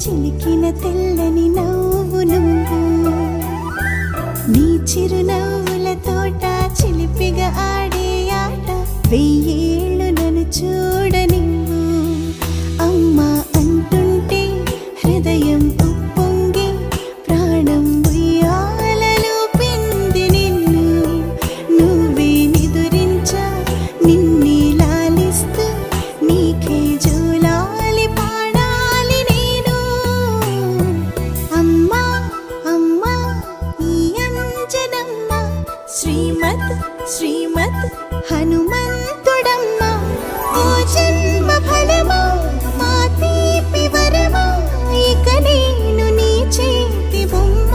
చిలికిన తెల్లని నవ్వు నువ్వు నీ చిరునవ్వుల తోట చిలిపిగా ఆడే ఆట వెయ్యేళ్ళు నన్ను చూడనివ్వు అమ్మా అంటుంటే హృదయం ఉప్పొంగి ప్రాణం ఉయ్యాలలో పిండి నిన్ను నువ్వే నిదురించా నిన్నే లాలిస్తూ నీకే జోలాలి పాడాలి నేను అమ్మా అమ్మా ఈ అంజనమ్మ శ్రీమత్ శ్రీమత్ హనుమంతుడమ్మ ఓ జన్మ ఫలమా మా తీపి వరమా ఇక నేను నీ చేతి బొమ్మ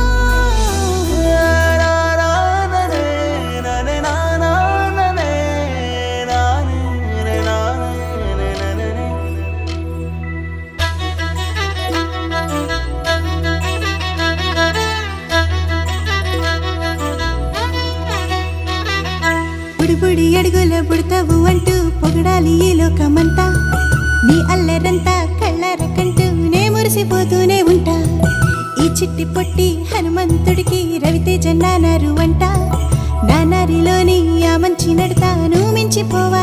బుడిబుడి అడుగుల బుడతావు అంటూ పొగడాలి ఈ లోకమంతా నీ అల్లరంతా కళ్ళారకంటూ నే మురిసిపోతూనే ఉంటా ఈ చిట్టి పొట్టి హనుమంతుడికి రవితేజ నానారు అంట నానారిలోని ఆ మంచి నడతాను మించిపోవా